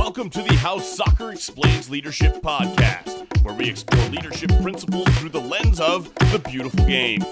Welcome to the How Soccer Explains Leadership podcast, where we explore leadership principles through the lens of the beautiful game.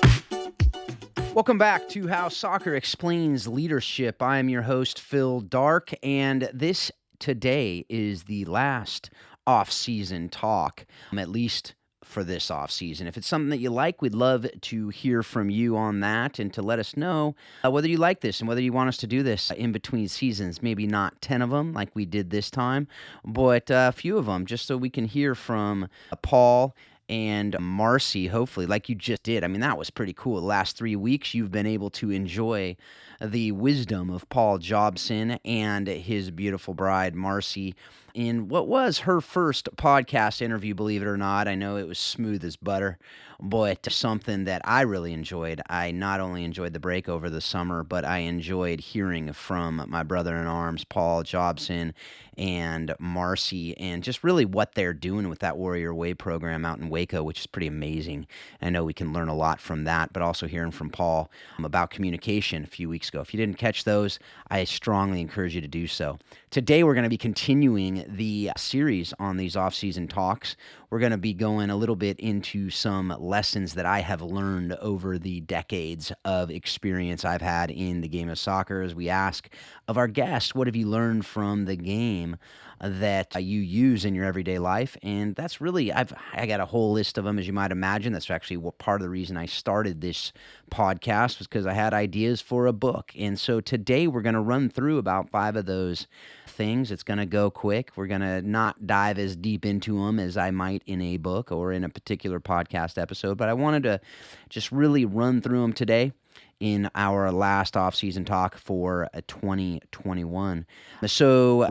Welcome back to How Soccer Explains Leadership. I am your host, Phil Darke, and this today is the last off-season talk, at least for this off-season. If it's something that you like, we'd love to hear from you on that and to let us know whether you like this and whether you want us to do this in between seasons. Maybe not 10 of them like we did this time, but a few of them, just so we can hear from Paul and Marcy, hopefully, like you just did. I mean, that was pretty cool. The last 3 weeks, you've been able to enjoy the wisdom of Paul Jobson and his beautiful bride, Marcy, in what was her first podcast interview, believe it or not. I know it was smooth as butter, but something that I really enjoyed. I not only enjoyed the break over the summer, but I enjoyed hearing from my brother-in-arms, Paul Jobson and Marcy, and just really what they're doing with that Warrior Way program out in Waco, which is pretty amazing. I know we can learn a lot from that, but also hearing from Paul about communication a few weeks ago. If you didn't catch those, I strongly encourage you to do so. Today, we're going to be continuing the series on these off-season talks. We're going to be going a little bit into some lessons that I have learned over the decades of experience I've had in the game of soccer. As we ask of our guests, what have you learned from the game that you use in your everyday life? And that's really, I got a whole list of them, as you might imagine. That's actually what part of the reason I started this podcast, was because I had ideas for a book. And so today we're going to run through about 5 of those things. It's going to go quick. We're going to not dive as deep into them as I might in a book or in a particular podcast episode, but I wanted to just really run through them today in our last off-season talk for 2021. So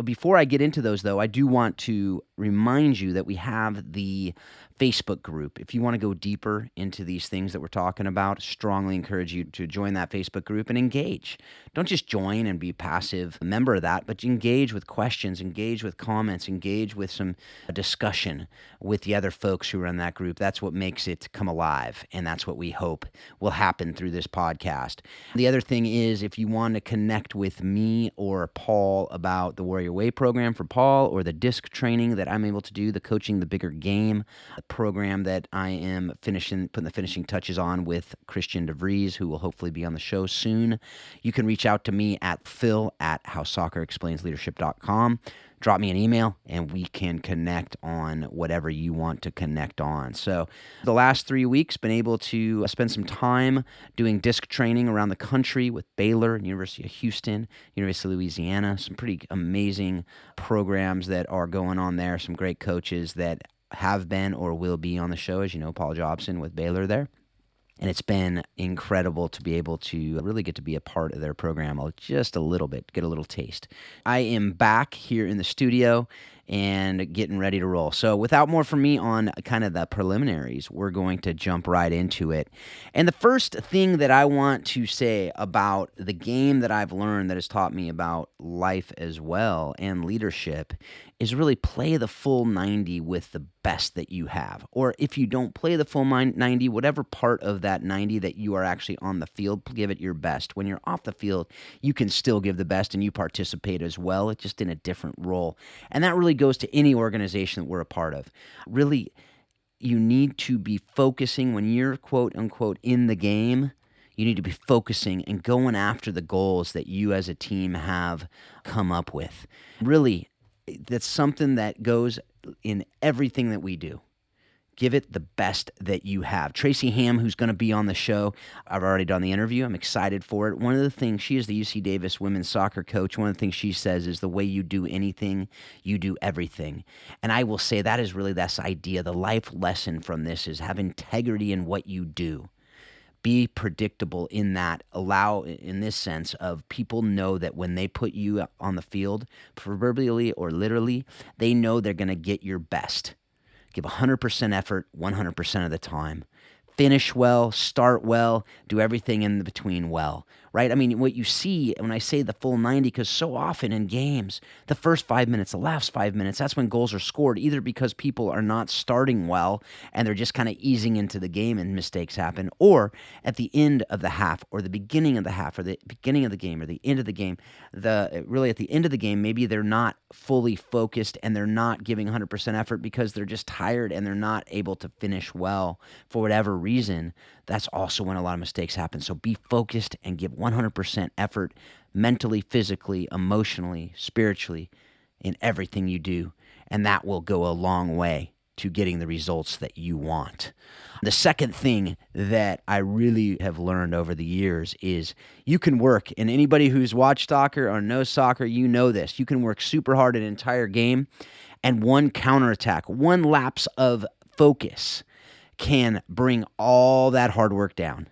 before I get into those, though, I do want to remind you that we have the Facebook group. If you want to go deeper into these things that we're talking about, strongly encourage you to join that Facebook group and engage. Don't just join and be a passive member of that, but engage with questions, engage with comments, engage with some discussion with the other folks who are in that group. That's what makes it come alive, and that's what we hope will happen through this podcast. The other thing is, if you want to connect with me or Paul about the Warrior Way program for Paul, or the disc training that I'm able to do, the Coaching the Bigger Game program that I am putting the finishing touches on with Christian DeVries, who will hopefully be on the show soon, you can reach out to me at phil@howsoccerexplainsleadership.com. Drop me an email, and we can connect on whatever you want to connect on. So the last 3 weeks, been able to spend some time doing disc training around the country with Baylor, University of Houston, University of Louisiana, some pretty amazing programs that are going on there, some great coaches that have been or will be on the show, as you know, Paul Jobson with Baylor there. And it's been incredible to be able to really get to be a part of their program just a little bit, get a little taste. I am back here in the studio and getting ready to roll. So without more from me on kind of the preliminaries, we're going to jump right into it. And the first thing that I want to say about the game that I've learned that has taught me about life as well and leadership is really play the full 90 with the best that you have. Or if you don't play the full 90, whatever part of that 90 that you are actually on the field, give it your best. When you're off the field, you can still give the best and you participate as well. It's just in a different role. And that really goes to any organization that we're a part of. Really, you need to be focusing when you're quote unquote in the game. You need to be focusing and going after the goals that you as a team have come up with. Really, that's something that goes in everything that we do. Give it the best that you have. Tracy Ham, who's going to be on the show, I've already done the interview. I'm excited for it. One of the things, she is the UC Davis women's soccer coach. One of the things she says is the way you do anything, you do everything. And I will say that is really this idea. The life lesson from this is have integrity in what you do. Be predictable in that. Allow, in this sense of people know that when they put you on the field, proverbially or literally, they know they're going to get your best. Give 100% effort 100% of the time. Finish well, start well, do everything in between well. right? I mean, what you see when I say the full 90, because so often in games, the first 5 minutes, the last 5 minutes, that's when goals are scored, either because people are not starting well and they're just kind of easing into the game and mistakes happen, or at the end of the half or the beginning of the half or the beginning of the game or the end of the game, really at the end of the game, maybe they're not fully focused and they're not giving 100% effort because they're just tired and they're not able to finish well for whatever reason. That's also when a lot of mistakes happen. So be focused and give 100% effort mentally, physically, emotionally, spiritually, in everything you do. And that will go a long way to getting the results that you want. The second thing that I really have learned over the years is you can work, and anybody who's watched soccer or knows soccer, you know this. You can work super hard an entire game, and one counterattack, one lapse of focus can bring all that hard work down.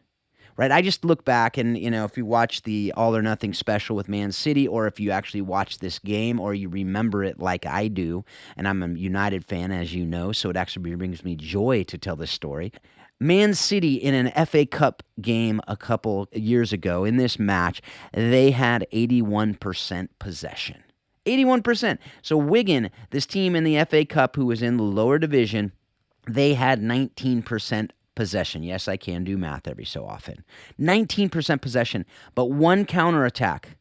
Right? I just look back and, if you watch the All or Nothing special with Man City, or if you actually watch this game or you remember it like I do, and I'm a United fan, as you know, so it actually brings me joy to tell this story. Man City in an FA Cup game a couple years ago, in this match, they had 81% possession. 81%. So Wigan, this team in the FA Cup who was in the lower division, they had 19% possession. Yes, I can do math every so often. 19% possession, but one counterattack.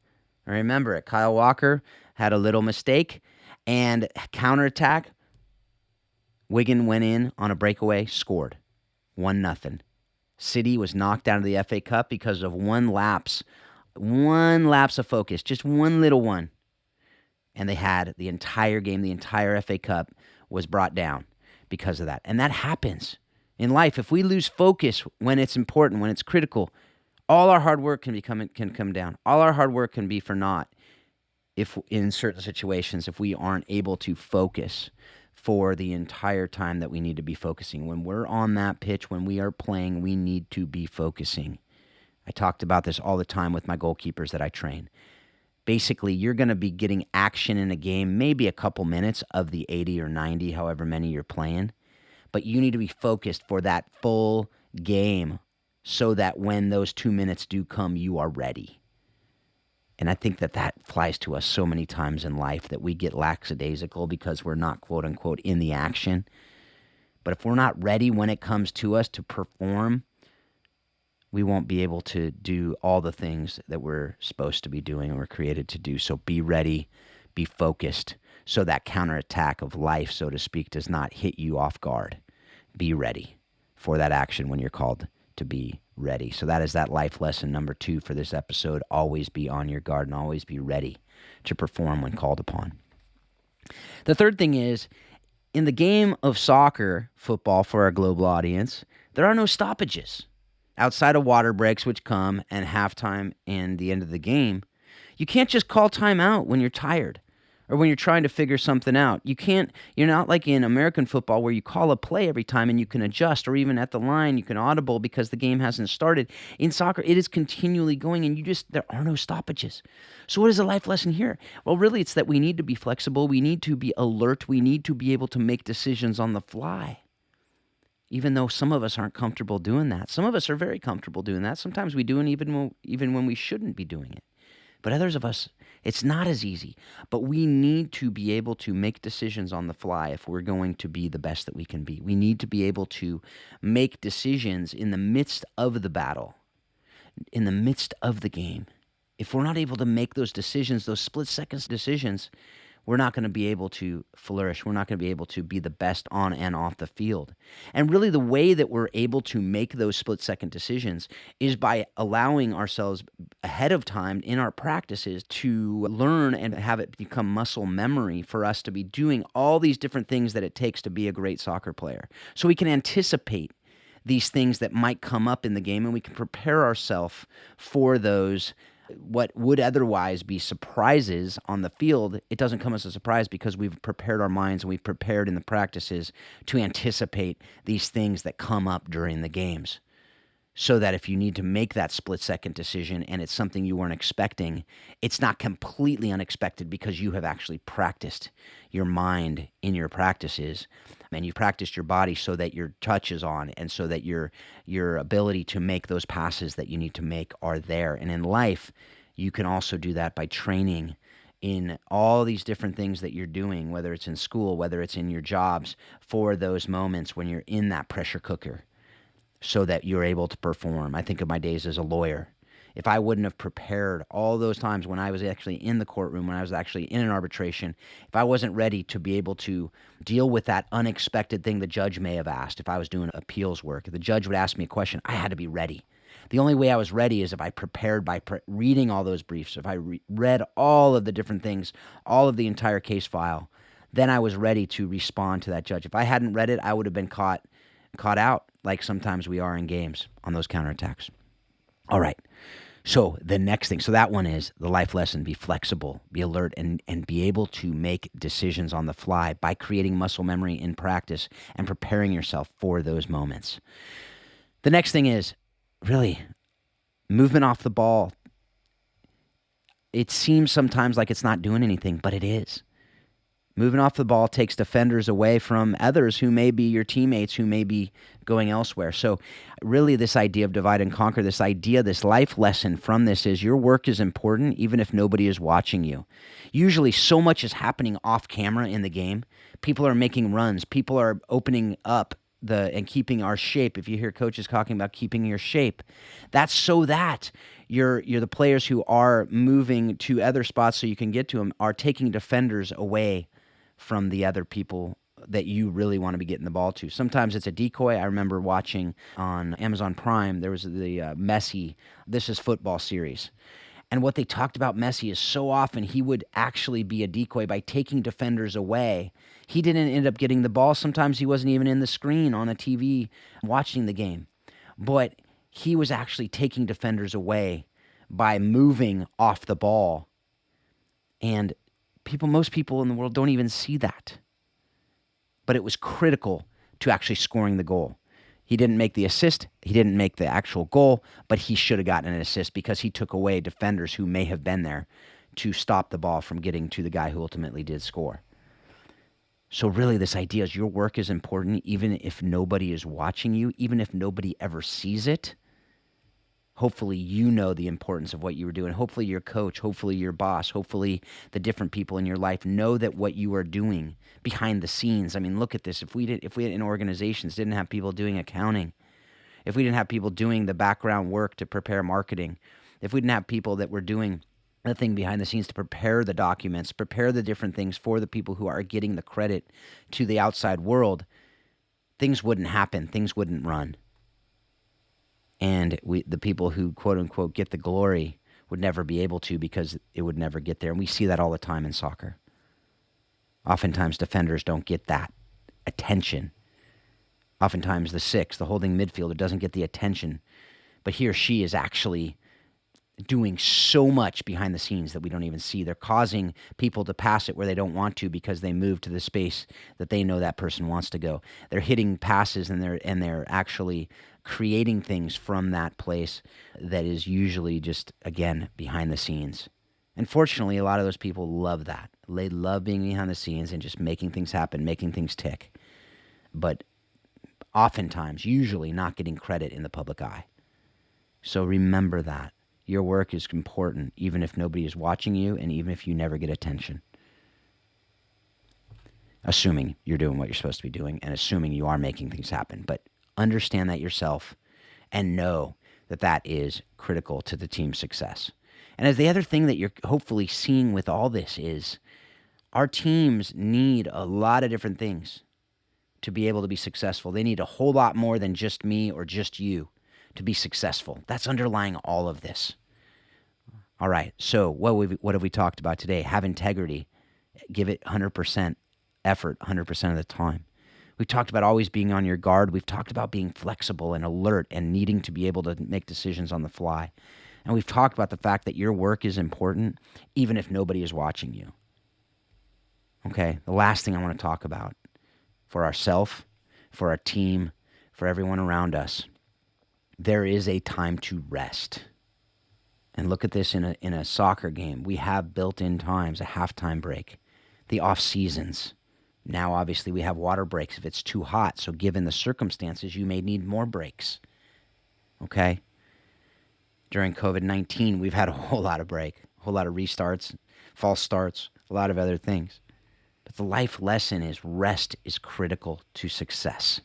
Remember it, Kyle Walker had a little mistake, and counterattack, Wigan went in on a breakaway, scored 1-0. City was knocked out of the FA Cup because of one lapse of focus, just one little one. And they had the entire game, the entire FA Cup was brought down because of that. And that happens in life. If we lose focus when it's important, when it's critical, all our hard work can come down. All our hard work can be for naught if in certain situations, if we aren't able to focus for the entire time that we need to be focusing. When we're on that pitch, when we are playing, we need to be focusing. I talked about this all the time with my goalkeepers that I train. Basically, you're going to be getting action in a game, maybe a couple minutes of the 80 or 90, however many you're playing. But you need to be focused for that full game so that when those 2 minutes do come, you are ready. And I think that flies to us so many times in life that we get lackadaisical because we're not, quote unquote, in the action. But if we're not ready when it comes to us to perform, we won't be able to do all the things that we're supposed to be doing and we're created to do. So be ready, be focused, so that counterattack of life, so to speak, does not hit you off guard. Be ready for that action when you're called to be ready. So that is that life lesson number 2 for this episode. Always be on your guard and always be ready to perform when called upon. The third thing is, in the game of soccer, football for our global audience, there are no stoppages. Outside of water breaks, which come, and halftime and the end of the game, you can't just call timeout when you're tired or when you're trying to figure something out. You're not like in American football where you call a play every time and you can adjust, or even at the line you can audible because the game hasn't started. In soccer, it is continually going and there are no stoppages. So what is the life lesson here? Well, really it's that we need to be flexible, we need to be alert, we need to be able to make decisions on the fly. Even though some of us aren't comfortable doing that. Some of us are very comfortable doing that. Sometimes we do it even when we shouldn't be doing it. But others of us, it's not as easy. But we need to be able to make decisions on the fly if we're going to be the best that we can be. We need to be able to make decisions in the midst of the battle, in the midst of the game. If we're not able to make those decisions, those split-second decisions, we're not going to be able to flourish. We're not going to be able to be the best on and off the field. And really the way that we're able to make those split-second decisions is by allowing ourselves ahead of time in our practices to learn and have it become muscle memory for us to be doing all these different things that it takes to be a great soccer player. So we can anticipate these things that might come up in the game and we can prepare ourselves for those what would otherwise be surprises on the field. It doesn't come as a surprise because we've prepared our minds and we've prepared in the practices to anticipate these things that come up during the games. so that if you need to make that split-second decision and it's something you weren't expecting, it's not completely unexpected because you have actually practiced your mind in your practices, and you've practiced your body so that your touch is on and so that your ability to make those passes that you need to make are there. And in life, you can also do that by training in all these different things that you're doing, whether it's in school, whether it's in your jobs, for those moments when you're in that pressure cooker, so that you're able to perform. I think of my days as a lawyer. If I wouldn't have prepared all those times when I was actually in the courtroom, when I was actually in an arbitration, if I wasn't ready to be able to deal with that unexpected thing the judge may have asked, if I was doing appeals work, if the judge would ask me a question, I had to be ready. The only way I was ready is if I prepared by reading all those briefs, if I read all of the different things, all of the entire case file, then I was ready to respond to that judge. If I hadn't read it, I would have been caught out like sometimes we are in games on those counterattacks. All right. So the next thing, so that one is the life lesson: be flexible, be alert, and be able to make decisions on the fly by creating muscle memory in practice and preparing yourself for those moments. The next thing is really movement off the ball. It seems sometimes like it's not doing anything, but it is. Moving off the ball takes defenders away from others who may be your teammates, who may be going elsewhere. So really this idea of divide and conquer, this idea, this life lesson from this is your work is important even if nobody is watching you. Usually so much is happening off camera in the game. People are making runs. People are opening up and keeping our shape. If you hear coaches talking about keeping your shape, that's so that you're the players who are moving to other spots so you can get to them are taking defenders away from the other people that you really want to be getting the ball to. Sometimes it's a decoy. I remember watching on Amazon Prime, there was the Messi This Is Football series. And what they talked about Messi is so often he would actually be a decoy by taking defenders away. He didn't end up getting the ball. Sometimes he wasn't even in the screen on a TV watching the game. But he was actually taking defenders away by moving off the ball. And most people in the world don't even see that. But it was critical to actually scoring the goal. He didn't make the assist. He didn't make the actual goal, but he should have gotten an assist because he took away defenders who may have been there to stop the ball from getting to the guy who ultimately did score. So really this idea is your work is important even if nobody is watching you, even if nobody ever sees it. Hopefully you know the importance of what you were doing. Hopefully your coach, hopefully your boss, hopefully the different people in your life know that what you are doing behind the scenes. I mean, look at this. If we in organizations didn't have people doing accounting, if we didn't have people doing the background work to prepare marketing, if we didn't have people that were doing the thing behind the scenes to prepare the documents, prepare the different things for the people who are getting the credit to the outside world, things wouldn't happen. Things wouldn't run. And the people who, quote unquote, get the glory would never be able to because it would never get there. And we see that all the time in soccer. Oftentimes defenders don't get that attention. Oftentimes the six, the holding midfielder, doesn't get the attention. But he or she is actually doing so much behind the scenes that we don't even see. They're causing people to pass it where they don't want to because they move to the space that they know that person wants to go. They're hitting passes and they're actually creating things from that place that is usually just, again, behind the scenes. And fortunately, a lot of those people love that. They love being behind the scenes and just making things happen, making things tick. But oftentimes, usually not getting credit in the public eye. So remember that. Your work is important, even if nobody is watching you and even if you never get attention. Assuming you're doing what you're supposed to be doing and assuming you are making things happen. But understand that yourself and know that that is critical to the team's success. And as the other thing that you're hopefully seeing with all this is our teams need a lot of different things to be able to be successful. They need a whole lot more than just me or just you to be successful. That's underlying all of this. All right, so what have we talked about today? Have integrity. Give it 100% effort 100% of the time. We talked about always being on your guard. We've talked about being flexible and alert and needing to be able to make decisions on the fly. And we've talked about the fact that your work is important even if nobody is watching you. Okay, the last thing I want to talk about for ourselves, for our team, for everyone around us there is a time to rest. And look at this in a soccer game. We have built-in times, a halftime break, the off seasons. Now, obviously, we have water breaks if it's too hot. So given the circumstances, you may need more breaks. Okay? During COVID-19, we've had a whole lot of break, a whole lot of restarts, false starts, a lot of other things. But the life lesson is rest is critical to success.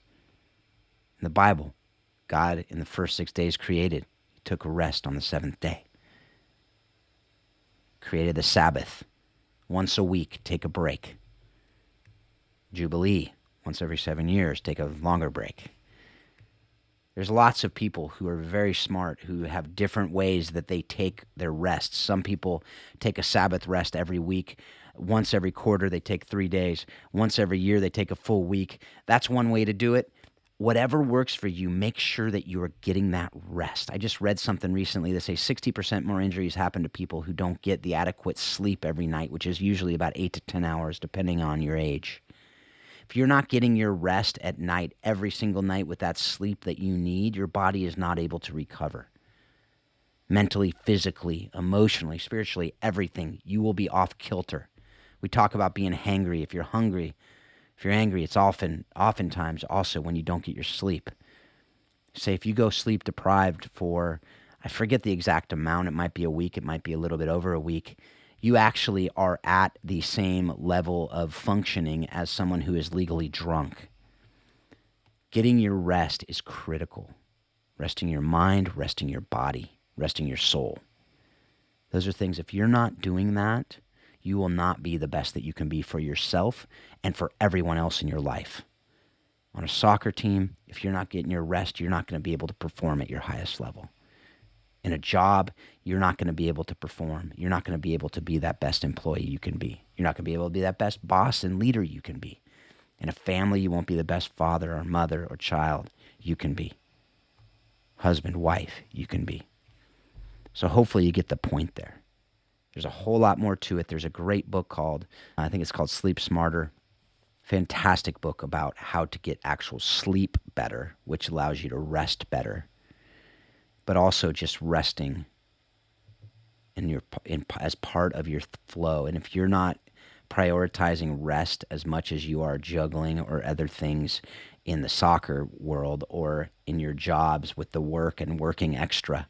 In the Bible, God in the first 6 days created. He took a rest on the seventh day. Created the Sabbath. Once a week, take a break. Jubilee, once every 7 years, take a longer break. There's lots of people who are very smart who have different ways that they take their rests. Some people take a Sabbath rest every week. Once every quarter, they take 3 days. Once every year, they take a full week. That's one way to do it. Whatever works for you, make sure that you are getting that rest. I just read something recently that says 60% more injuries happen to people who don't get the adequate sleep every night, which is usually about 8 to 10 hours, depending on your age. If you're not getting your rest at night, every single night with that sleep that you need, your body is not able to recover. Mentally, physically, emotionally, spiritually, everything. You will be off kilter. We talk about being hangry. If you're hungry, if you're angry, it's oftentimes also when you don't get your sleep. Say if you go sleep deprived for, I forget the exact amount, it might be a week, it might be a little bit over a week, you actually are at the same level of functioning as someone who is legally drunk. Getting your rest is critical. Resting your mind, resting your body, resting your soul. Those are things, if you're not doing that, you will not be the best that you can be for yourself and for everyone else in your life. On a soccer team, if you're not getting your rest, you're not going to be able to perform at your highest level. In a job, you're not going to be able to perform. You're not going to be able to be that best employee you can be. You're not going to be able to be that best boss and leader you can be. In a family, you won't be the best father or mother or child you can be. Husband, wife, you can be. So hopefully you get the point there. There's a whole lot more to it. There's a great book called, I think it's called Sleep Smarter. Fantastic book about how to get actual sleep better, which allows you to rest better, but also just resting as part of your flow. And if you're not prioritizing rest as much as you are juggling or other things in the soccer world or in your jobs with the work and working extra,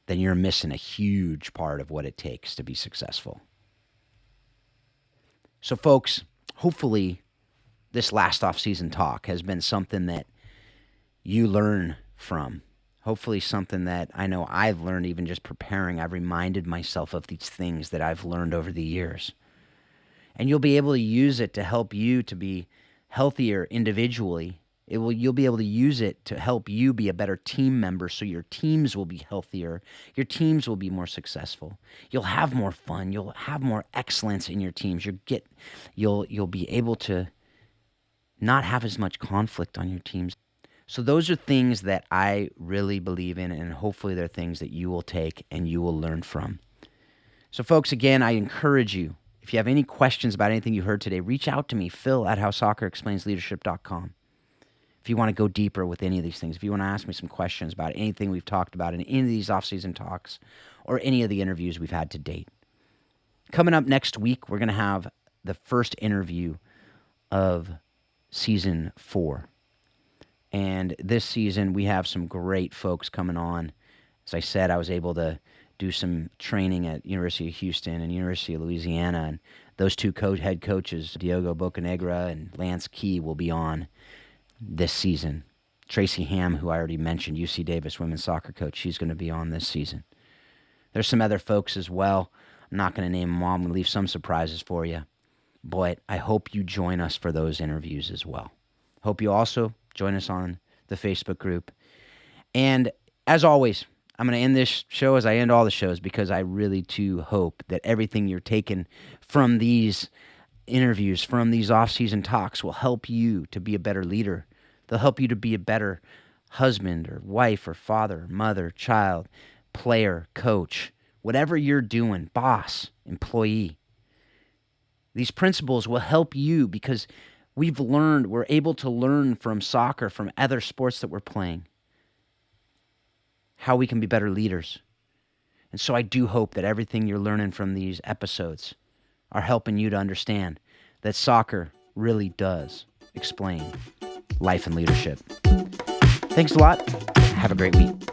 then you're missing a huge part of what it takes to be successful. So folks, hopefully this last off-season talk has been something that you learn from. Hopefully something that I know I've learned even just preparing. I've reminded myself of these things that I've learned over the years. And you'll be able to use it to help you to be healthier individually. You'll be able to use it to help you be a better team member so your teams will be healthier. Your teams will be more successful. You'll have more fun. You'll have more excellence in your teams. You'll be able to not have as much conflict on your teams. So those are things that I really believe in, and hopefully they're things that you will take and you will learn from. So folks, again, I encourage you, if you have any questions about anything you heard today, reach out to me, phil@howsoccerexplainsleadership.com. If you want to go deeper with any of these things, if you want to ask me some questions about anything we've talked about in any of these off-season talks or any of the interviews we've had to date. Coming up next week, we're going to have the first interview of Season 4. And this season, we have some great folks coming on. As I said, I was able to do some training at University of Houston and University of Louisiana, and those two head coaches, Diogo Bocanegra and Lance Key, will be on this season. Tracy Ham, who I already mentioned, UC Davis women's soccer coach, she's going to be on this season. There's some other folks as well. I'm not going to name them all. I'm going to leave some surprises for you. But I hope you join us for those interviews as well. Hope you also join us on the Facebook group. And as always, I'm going to end this show as I end all the shows because I really too hope that everything you're taking from these interviews, from these off-season talks will help you to be a better leader. They'll help you to be a better husband or wife or father, mother, child, player, coach, whatever you're doing, boss, employee. These principles will help you because we're able to learn from soccer, from other sports that we're playing. how we can be better leaders. And so I do hope that everything you're learning from these episodes are helping you to understand that soccer really does explain life and leadership. Thanks a lot. Have a great week.